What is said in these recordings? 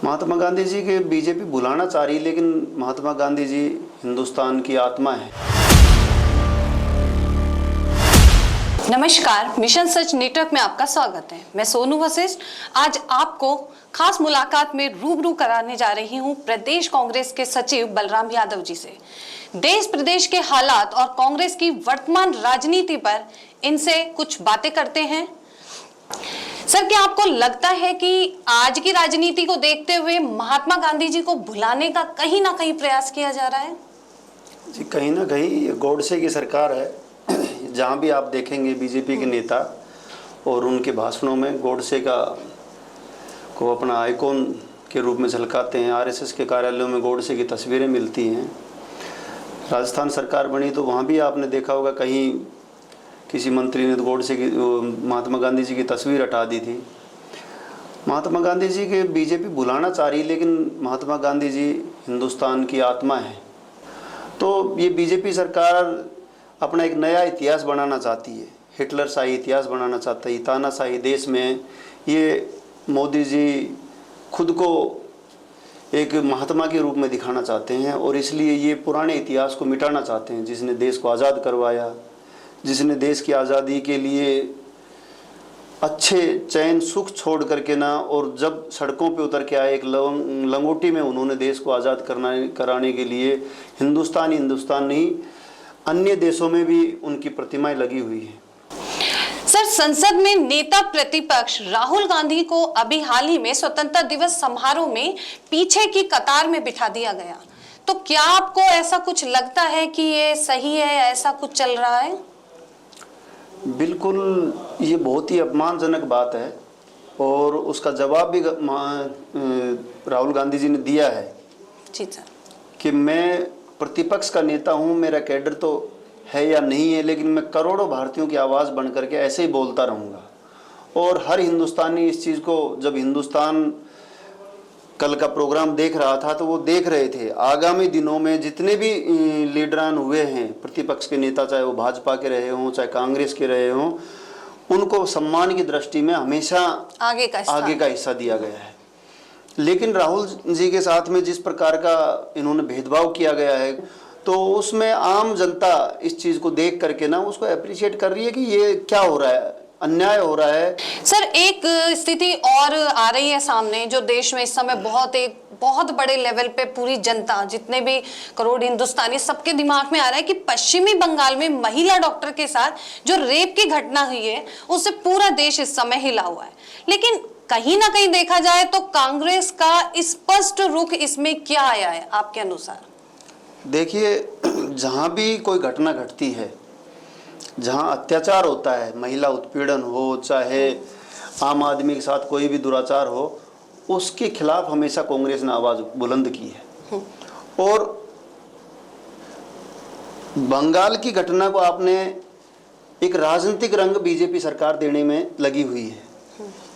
महात्मा गांधी जी के बीजेपी भुलाना चाह रही, लेकिन महात्मा गांधी जी हिंदुस्तान की आत्मा है। नमस्कार, मिशन सच नेटवर्क में आपका स्वागत है। मैं सोनू वशिष्ठ आज आपको खास मुलाकात में रूबरू कराने जा रही हूं प्रदेश कांग्रेस के सचिव बलराम यादव जी से। देश प्रदेश के हालात और कांग्रेस की वर्तमान राजनीति पर इनसे कुछ बातें करते हैं। सर, क्या आपको लगता है कि आज की राजनीति को देखते हुए महात्मा गांधी जी को भुलाने का कहीं ना कहीं प्रयास किया जा रहा है? जी, कहीं ना कहीं गोडसे की सरकार है। जहाँ भी आप देखेंगे बीजेपी के नेता और उनके भाषणों में गोडसे को अपना आइकॉन के रूप में झलकाते हैं। आरएसएस के कार्यालयों में गोडसे की तस्वीरें मिलती हैं। राजस्थान सरकार बनी तो वहाँ भी आपने देखा होगा कहीं किसी मंत्री ने तो गोडसे की महात्मा गांधी जी की तस्वीर हटा दी थी। महात्मा गांधी जी के बीजेपी भुलाना चाह रही, लेकिन महात्मा गांधी जी हिंदुस्तान की आत्मा है। तो ये बीजेपी सरकार अपना एक नया इतिहास बनाना चाहती है, हिटलर शाही इतिहास बनाना चाहता है, तानाशाही देश में। ये मोदी जी खुद को एक महात्मा के रूप में दिखाना चाहते हैं और इसलिए ये पुराने इतिहास को मिटाना चाहते हैं, जिसने देश को आज़ाद करवाया, जिसने देश की आज़ादी के लिए अच्छे चैन सुख छोड़ करके ना, और जब सड़कों पे उतर के आए एक लंगोटी में उन्होंने देश को आज़ाद कराने के लिए हिंदुस्तान नहीं अन्य देशों में भी उनकी प्रतिमाएं लगी हुई हैं। सर, संसद में नेता प्रतिपक्ष राहुल गांधी को अभी हाल ही में स्वतंत्रता दिवस समारोह में पीछे की कतार में बिठा दिया गया, तो क्या आपको ऐसा कुछ लगता है कि ये सही है, ऐसा कुछ चल रहा है? बिल्कुल, ये बहुत ही अपमानजनक बात है और उसका जवाब भी राहुल गांधी जी ने दिया है। जी सर। कि मैं प्रतिपक्ष का नेता हूं, मेरा कैडर तो है या नहीं है, लेकिन मैं करोड़ों भारतीयों की आवाज़ बन करके ऐसे ही बोलता रहूँगा। और हर हिंदुस्तानी इस चीज़ को, जब हिंदुस्तान कल का प्रोग्राम देख रहा था तो वो देख रहे थे आगामी दिनों में जितने भी लीडरान हुए हैं प्रतिपक्ष के नेता, चाहे वो भाजपा के रहे हों चाहे कांग्रेस के रहे हों, उनको सम्मान की दृष्टि में हमेशा आगे का हिस्सा दिया गया है। लेकिन राहुल जी के साथ में जिस प्रकार का इन्होंने भेदभाव किया गया है, तो उसमें आम जनता इस चीज़ को देख करके ना उसको अप्रिशिएट कर रही है कि ये क्या हो रहा है, अन्याय हो रहा है। सर, एक स्थिति और आ रही है सामने जो देश में इस समय बहुत बड़े लेवल पे पूरी जनता, जितने भी करोड़ हिंदुस्तानी, सबके दिमाग में आ रहा है कि पश्चिमी बंगाल में महिला डॉक्टर के साथ जो रेप की घटना हुई है उससे पूरा देश इस समय हिला हुआ है। लेकिन कहीं ना कहीं देखा जाए तो कांग्रेस का स्पष्ट रुख इसमें क्या आया है आपके अनुसार? देखिए, जहाँ भी कोई घटना घटती है, जहाँ अत्याचार होता है, महिला उत्पीड़न हो चाहे आम आदमी के साथ कोई भी दुराचार हो, उसके खिलाफ हमेशा कांग्रेस ने आवाज़ बुलंद की है। और बंगाल की घटना को आपने एक राजनीतिक रंग बीजेपी सरकार देने में लगी हुई है।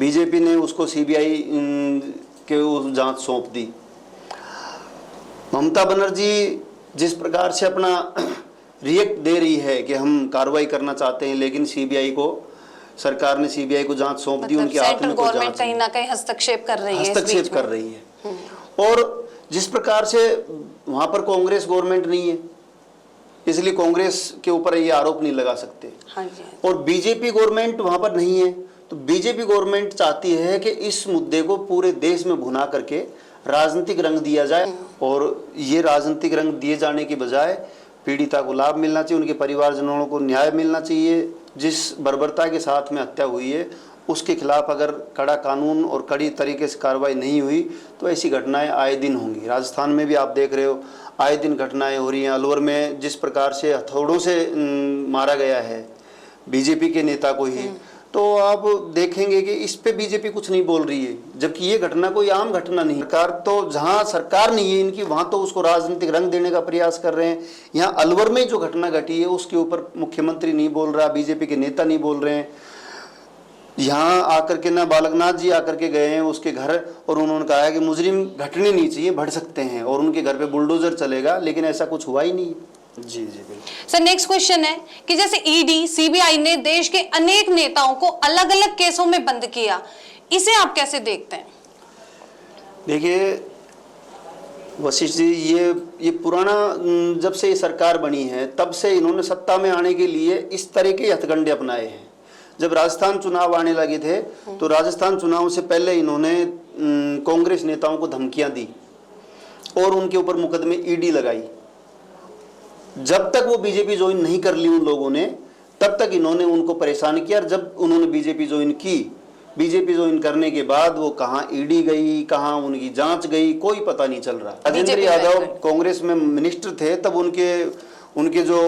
बीजेपी ने उसको सीबीआई के जांच सौंप दी। ममता बनर्जी जिस प्रकार से अपना रिएक्ट दे रही है कि हम कार्रवाई करना चाहते हैं, लेकिन सरकार ने सीबीआई को जांच सौंप दी। उनके हाथ में गवर्नमेंट कहीं ना कहीं हस्तक्षेप कर रही है। और जिस प्रकार से वहां पर कांग्रेस गवर्नमेंट नहीं है, इसलिए कांग्रेस के ऊपर ये आरोप नहीं लगा सकते। हाँ जी। और बीजेपी गवर्नमेंट वहां पर नहीं है, तो बीजेपी गवर्नमेंट चाहती है कि इस मुद्दे को पूरे देश में भुना करके राजनीतिक रंग दिया जाए। और ये राजनीतिक रंग दिए जाने की बजाय पीड़िता को लाभ मिलना चाहिए, उनके परिवारजनों को न्याय मिलना चाहिए। जिस बर्बरता के साथ में हत्या हुई है उसके खिलाफ अगर कड़ा कानून और कड़ी तरीके से कार्रवाई नहीं हुई तो ऐसी घटनाएं आए दिन होंगी। राजस्थान में भी आप देख रहे हो, आए दिन घटनाएं हो रही हैं। अलवर में जिस प्रकार से हथौड़ों से मारा गया है बीजेपी के नेता को ही, तो आप देखेंगे कि इस पे बीजेपी कुछ नहीं बोल रही है, जबकि ये घटना कोई आम घटना नहीं। सरकार तो, जहां सरकार नहीं है इनकी, वहां तो उसको राजनीतिक रंग देने का प्रयास कर रहे हैं। यहाँ अलवर में जो घटना घटी है उसके ऊपर मुख्यमंत्री नहीं बोल रहा, बीजेपी के नेता नहीं बोल रहे हैं। यहाँ आकर के ना बालकनाथ जी आकर के गए हैं उसके घर, और उन्होंने कहा है कि मुजरिम घटने नहीं चाहिए, बढ़ सकते हैं, और उनके घर पे बुलडोजर चलेगा, लेकिन ऐसा कुछ हुआ ही नहीं। जी बिल्कुल। सर, नेक्स्ट क्वेश्चन है कि जैसे ईडी, सीबीआई ने देश के अनेक नेताओं को अलग अलग केसों में बंद किया, इसे आप कैसे देखते हैं? देखिए वशिष्ठ जी, ये पुराना जब से ये सरकार बनी है तब से इन्होंने सत्ता में आने के लिए इस तरह के हथकंडे अपनाए हैं। जब राजस्थान चुनाव आने लगे थे तो राजस्थान चुनाव से पहले इन्होंने कांग्रेस नेताओं को धमकियां दी और उनके ऊपर मुकदमे ईडी लगाई। जब तक वो बीजेपी ज्वाइन नहीं कर ली उन लोगों ने, तब तक इन्होंने उनको परेशान किया। और जब उन्होंने बीजेपी ज्वाइन की, बीजेपी ज्वाइन करने के बाद वो कहाँ ईडी गई, कहाँ उनकी जांच गई, कोई पता नहीं चल रहा। राजेंद्र यादव कांग्रेस में मिनिस्टर थे, तब उनके जो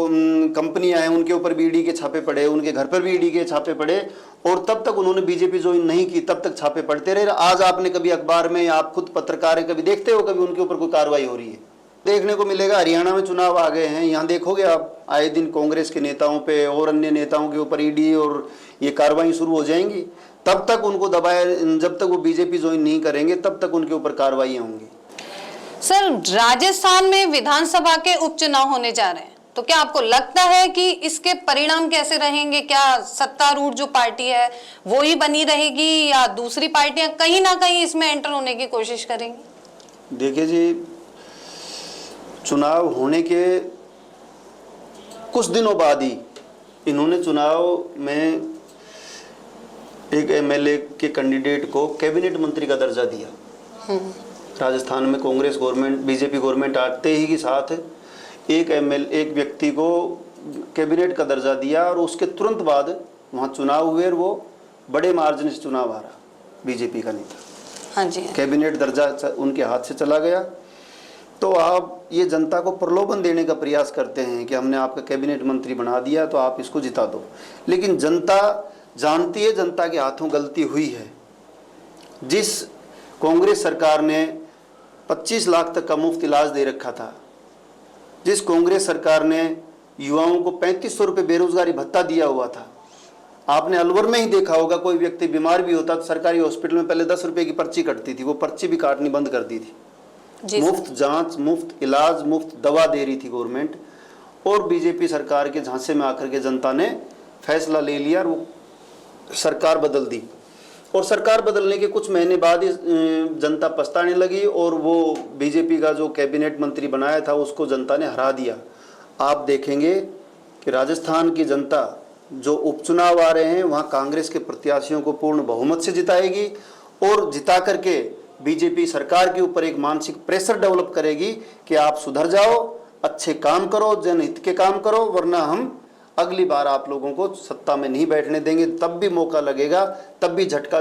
कंपनियां हैं उनके ऊपर भी ईडी के छापे पड़े, उनके घर पर भी ईडी के छापे पड़े, और तब तक उन्होंने बीजेपी ज्वाइन नहीं की, तब तक छापे पड़ते रहे। आज आपने कभी अखबार में, आप खुद पत्रकार हैं, कभी देखते हो कभी उनके ऊपर कोई कार्रवाई हो रही है? देखने को मिलेगा। हरियाणा में चुनाव आ गए हैं, यहाँ देखोगे आप आए दिन कांग्रेस के नेताओं पे और अन्य नेताओं के ऊपर ईडी और ये कार्रवाई शुरू हो जाएंगी। तब तक उनको दबाया, जब तक वो बीजेपी ज्वाइन नहीं करेंगे तब तक उनके ऊपर कार्रवाई होंगी। सर, राजस्थान में विधानसभा के उपचुनाव होने जा रहे हैं, तो क्या आपको लगता है कि इसके परिणाम कैसे रहेंगे? क्या सत्तारूढ़ जो पार्टी है वो ही बनी रहेगी या दूसरी पार्टियां कहीं ना कहीं इसमें एंटर होने की कोशिश करेंगी? देखिए जी, चुनाव होने के कुछ दिनों बाद ही इन्होंने चुनाव में एक एमएलए के कैंडिडेट को कैबिनेट मंत्री का दर्जा दिया। राजस्थान में कांग्रेस गवर्नमेंट, बीजेपी गवर्नमेंट आते ही के साथ एक व्यक्ति को कैबिनेट का दर्जा दिया और उसके तुरंत बाद वहाँ चुनाव हुए और वो बड़े मार्जिन से चुनाव हारा बीजेपी का नेता। हाँ जी। कैबिनेट दर्जा उनके हाथ से चला गया। तो आप ये जनता को प्रलोभन देने का प्रयास करते हैं कि हमने आपका कैबिनेट मंत्री बना दिया तो आप इसको जिता दो, लेकिन जनता जानती है जनता के हाथों गलती हुई है। जिस कांग्रेस सरकार ने 25 लाख तक का मुफ्त इलाज दे रखा था, जिस कांग्रेस सरकार ने युवाओं को 3500 रुपये बेरोजगारी भत्ता दिया हुआ था, आपने अलवर में ही देखा होगा, कोई व्यक्ति बीमार भी होता तो सरकारी हॉस्पिटल में पहले 10 रुपये की पर्ची कटती थी, वो पर्ची भी काटनी बंद कर दी थी। मुफ्त जांच, मुफ्त इलाज, मुफ्त दवा दे रही थी गवर्नमेंट, और बीजेपी सरकार के झांसे में आकर के जनता ने फैसला ले लिया और वो सरकार बदल दी। और सरकार बदलने के कुछ महीने बाद ही जनता पछताने लगी और वो बीजेपी का जो कैबिनेट मंत्री बनाया था उसको जनता ने हरा दिया। आप देखेंगे कि राजस्थान की जनता जो उपचुनाव आ रहे हैं वहाँ कांग्रेस के प्रत्याशियों को पूर्ण बहुमत से जिताएगी और जिता करके बीजेपी सरकार के ऊपर एक मानसिक प्रेशर डेवलप करेगी कि आप सुधर जाओ, अच्छे काम करो, जनहित के काम करो, वरना हम अगली बार आप लोगों को सत्ता में नहीं बैठने देंगे। तब भी मौका लगेगा, तब भी झटका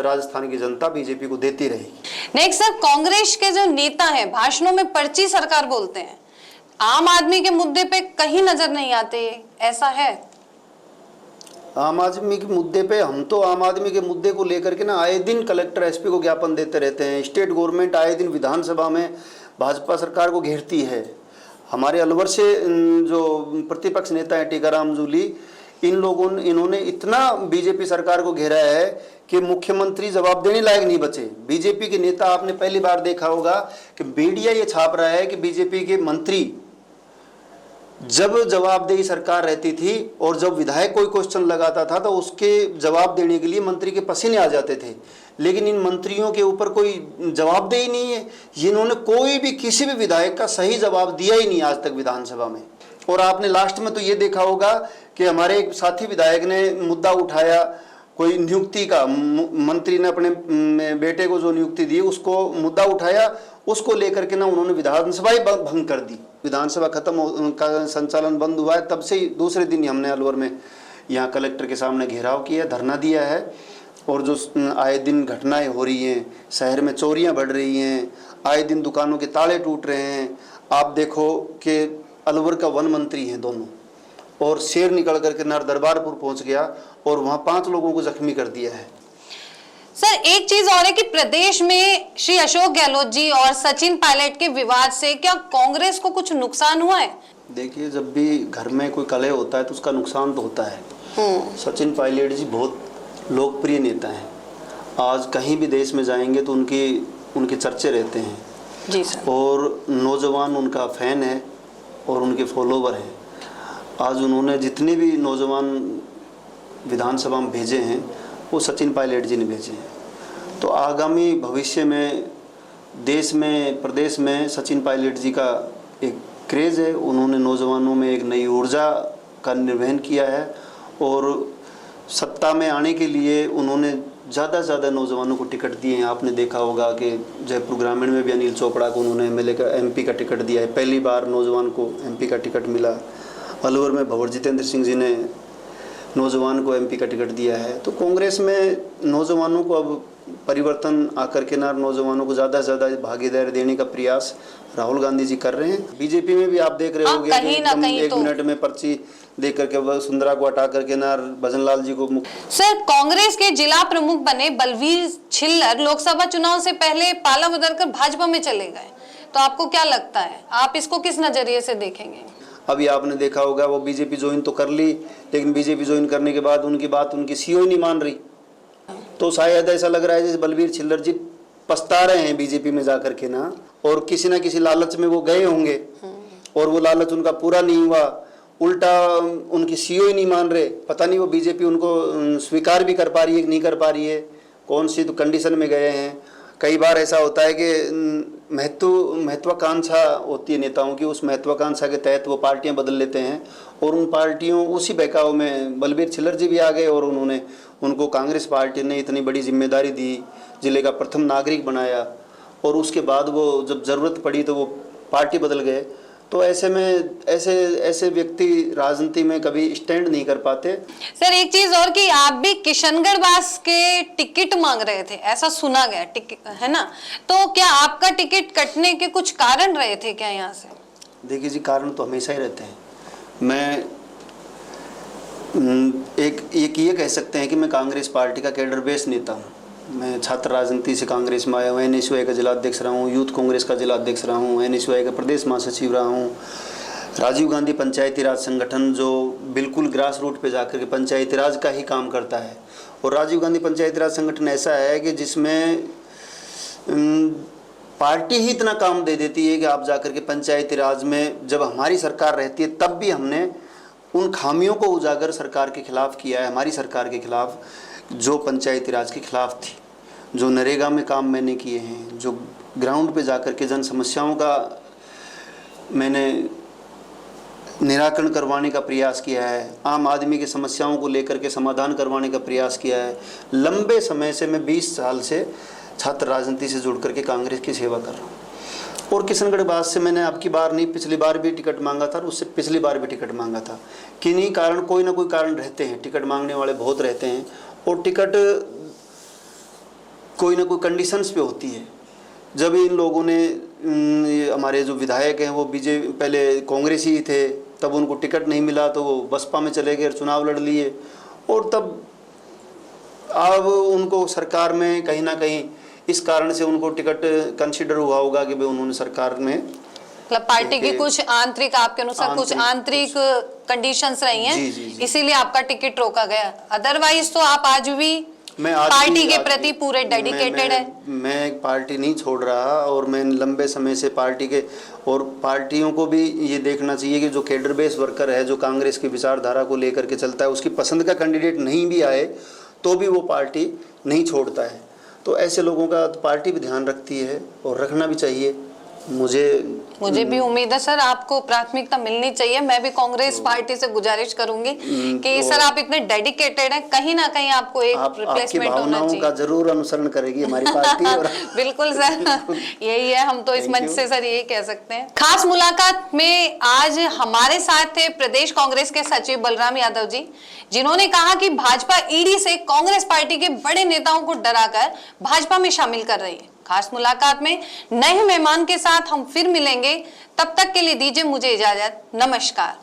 राजस्थान की जनता बीजेपी को देती रहेगी। नेक्स्ट सर, कांग्रेस के जो नेता हैं भाषणों में पर्ची सरकार बोलते हैं, आम आदमी के मुद्दे पे कहीं नजर नहीं आते, ऐसा है? आम आदमी के मुद्दे पे, हम तो आम आदमी के मुद्दे को लेकर के ना आए दिन कलेक्टर एसपी को ज्ञापन देते रहते हैं। स्टेट गवर्नमेंट आए दिन विधानसभा में भाजपा सरकार को घेरती है। हमारे अलवर से जो प्रतिपक्ष नेता है टीकाराम जूली, इन्होंने इतना बीजेपी सरकार को घेरा है कि मुख्यमंत्री जवाब देने लायक नहीं बचे। बीजेपी के नेता, आपने पहली बार देखा होगा कि मीडिया ये छाप रहा है कि बीजेपी के मंत्री जब जवाबदेही सरकार रहती थी और जब विधायक कोई क्वेश्चन लगाता था तो उसके जवाब देने के लिए मंत्री के पसीने आ जाते थे, लेकिन इन मंत्रियों के ऊपर कोई जवाबदेही नहीं है। इन्होंने कोई भी किसी भी विधायक का सही जवाब दिया ही नहीं आज तक विधानसभा में। और आपने लास्ट में तो ये देखा होगा कि हमारे एक साथी विधायक ने मुद्दा उठाया, कोई नियुक्ति का, मंत्री ने अपने बेटे को जो नियुक्ति दी उसको मुद्दा उठाया, उसको लेकर के ना उन्होंने विधानसभा ही भंग कर दी। विधानसभा खत्म का संचालन बंद हुआ है, तब से ही दूसरे दिन ही हमने अलवर में यहाँ कलेक्टर के सामने घेराव किया, धरना दिया है। और जो आए दिन घटनाएं हो रही हैं, शहर में चोरियां बढ़ रही हैं, आए दिन दुकानों के ताले टूट रहे हैं। आप देखो कि अलवर का वन मंत्री हैं दोनों, और शेर निकल करके नर दरबारपुर पहुंच गया और वहाँ 5 लोगों को जख्मी कर दिया है। सर, एक चीज और है कि प्रदेश में श्री अशोक गहलोत जी और सचिन पायलट के विवाद से क्या कांग्रेस को कुछ नुकसान हुआ है? देखिए, जब भी घर में कोई कलह होता है तो उसका नुकसान तो होता है। सचिन पायलट जी बहुत लोकप्रिय नेता हैं। आज कहीं भी देश में जाएंगे तो उनके चर्चे रहते हैं जी सर, और नौजवान उनका फैन है और उनके फॉलोवर हैं। आज उन्होंने जितने भी नौजवान विधानसभा में भेजे हैं वो सचिन पायलट जी ने भेजे हैं। तो आगामी भविष्य में देश में प्रदेश में सचिन पायलट जी का एक क्रेज़ है। उन्होंने नौजवानों में एक नई ऊर्जा का निर्वहन किया है और सत्ता में आने के लिए उन्होंने ज़्यादा से ज़्यादा नौजवानों को टिकट दिए हैं। आपने देखा होगा कि जयपुर ग्रामीण में भी अनिल चोपड़ा को उन्होंने एमएलए का एमपी का टिकट दिया है, पहली बार नौजवान को एमपी का टिकट मिला। अलवर में भंवर जितेंद्र सिंह जी ने नौजवान को एमपी का टिकट दिया है। तो कांग्रेस में नौजवानों को अब परिवर्तन आकर के ना नौजवानों को ज़्यादा से ज़्यादा भागीदारी देने का प्रयास राहुल गांधी जी कर रहे हैं। बीजेपी में भी आप देख रहे होंगे कि एकदम एक मिनट में पर्ची दे करके वसुंधरा को हटा करके ना भजन लाल जी को। सर, कांग्रेस के जिला प्रमुख बने बलवीर छिल्लर लोकसभा चुनाव से पहले पाला बदलकर भाजपा में चले गए, तो आपको क्या लगता है, आप इसको किस नजरिए से देखेंगे? अभी आपने देखा होगा वो बीजेपी ज्वाइन तो कर ली, लेकिन बीजेपी ज्वाइन करने के बाद उनकी बात उनकी सीओ ही नहीं मान रही। तो शायद ऐसा लग रहा है जैसे बलवीर छिल्लर जी पछता रहे हैं बीजेपी में जाकर के ना, और किसी ना किसी लालच में वो गए होंगे और वो लालच उनका पूरा नहीं हुआ, उल्टा उनकी सीओ ही नहीं मान रहे। पता नहीं वो बीजेपी उनको स्वीकार भी कर पा रही है कि नहीं कर पा रही है, कौन सी तो कंडीशन में गए हैं। कई बार ऐसा होता है कि महत्वाकांक्षा होती है नेताओं की, उस महत्वाकांक्षा के तहत वो पार्टियां बदल लेते हैं और उन पार्टियों उसी बहकाव में बलवीर छिल्लर जी भी आ गए और उन्होंने उनको कांग्रेस पार्टी ने इतनी बड़ी जिम्मेदारी दी, जिले का प्रथम नागरिक बनाया, और उसके बाद वो जब ज़रूरत पड़ी तो वो पार्टी बदल गए। तो ऐसे में ऐसे व्यक्ति राजनीति में कभी स्टैंड नहीं कर पाते। सर, एक चीज और कि आप भी किशनगढ़ वास के टिकट मांग रहे थे, ऐसा सुना गया, टिकट है ना, तो क्या आपका टिकट कटने के कुछ कारण रहे थे क्या यहाँ से? देखिए जी, कारण तो हमेशा ही रहते हैं। मैं एक ये कह सकते हैं कि मैं कांग्रेस पार्टी का कैडर बेस नेता हूँ। मैं छात्र राजनीति से कांग्रेस में आया हूँ, एनएसयूआई का जिला अध्यक्ष रहा हूँ, यूथ कांग्रेस का जिला अध्यक्ष रहा हूँ, एनएसयूआई का प्रदेश महासचिव रहा हूँ, राजीव गांधी पंचायती राज संगठन जो बिल्कुल ग्रास रूट पे जाकर के पंचायती राज का ही काम करता है। और राजीव गांधी पंचायती राज संगठन ऐसा है कि जिसमें पार्टी ही इतना काम दे देती है कि आप जाकर के पंचायती राज में जब हमारी सरकार रहती है तब भी हमने उन खामियों को उजागर सरकार के खिलाफ किया है। हमारी सरकार के खिलाफ जो पंचायती राज के खिलाफ थी, जो नरेगा में काम मैंने किए हैं, जो ग्राउंड पे जाकर के जन समस्याओं का मैंने निराकरण करवाने का प्रयास किया है, आम आदमी की समस्याओं को लेकर के समाधान करवाने का प्रयास किया है। लंबे समय से मैं 20 साल से छात्र राजनीति से जुड़ करके कांग्रेस की सेवा कर रहा हूँ। और किशनगढ़ बात से मैंने अब की बार नहीं, पिछली बार भी टिकट मांगा था और उससे पिछली बार भी टिकट मांगा था। किन्हीं कारण कोई ना कोई कारण रहते हैं, टिकट मांगने वाले बहुत रहते हैं और टिकट कोई ना कोई कंडीशंस पे होती है। जब इन लोगों ने हमारे जो विधायक हैं वो बीजेपी पहले कांग्रेस ही थे, तब उनको टिकट नहीं मिला तो वो बसपा में चले गए और चुनाव लड़ लिए, और तब अब उनको सरकार में कहीं ना कहीं इस कारण से उनको टिकट कंसिडर हुआ होगा कि भाई उन्होंने सरकार में मतलब पार्टी की कुछ आंतरिक, आपके अनुसार कुछ आंतरिक कंडीशंस रही हैं, इसीलिए आपका टिकट रोका गया। अदरवाइज तो आप आज भी पार्टी के प्रति पूरे डेडिकेटेड है। मैं पार्टी नहीं छोड़ रहा और मैं लंबे समय से पार्टी के, और पार्टियों को भी ये देखना चाहिए कि जो कैडर बेस वर्कर है, जो कांग्रेस की विचारधारा को लेकर के चलता है, उसकी पसंद का कैंडिडेट नहीं भी आए तो भी वो पार्टी नहीं छोड़ता है। तो ऐसे लोगों का पार्टी भी ध्यान रखती है और रखना भी चाहिए। मुझे भी उम्मीद है सर आपको प्राथमिकता मिलनी चाहिए। मैं भी कांग्रेस पार्टी से गुजारिश करूंगी कि सर आप इतने डेडिकेटेड हैं, कहीं ना कहीं आपको एक रिप्लेसमेंट होना चाहिए। का जरूर अनुसरण करेगी हमारी पार्टी और बिल्कुल सर, यही है, हम तो इस मंच से सर यही कह सकते हैं। खास मुलाकात में आज हमारे साथ थे प्रदेश कांग्रेस के सचिव बलराम यादव जी, जिन्होंने कहा कि भाजपा ईडी से कांग्रेस पार्टी के बड़े नेताओं को डराकर भाजपा में शामिल कर रही है। खास मुलाकात में नए मेहमान के साथ हम फिर मिलेंगे, तब तक के लिए दीजिए मुझे इजाजत। नमस्कार।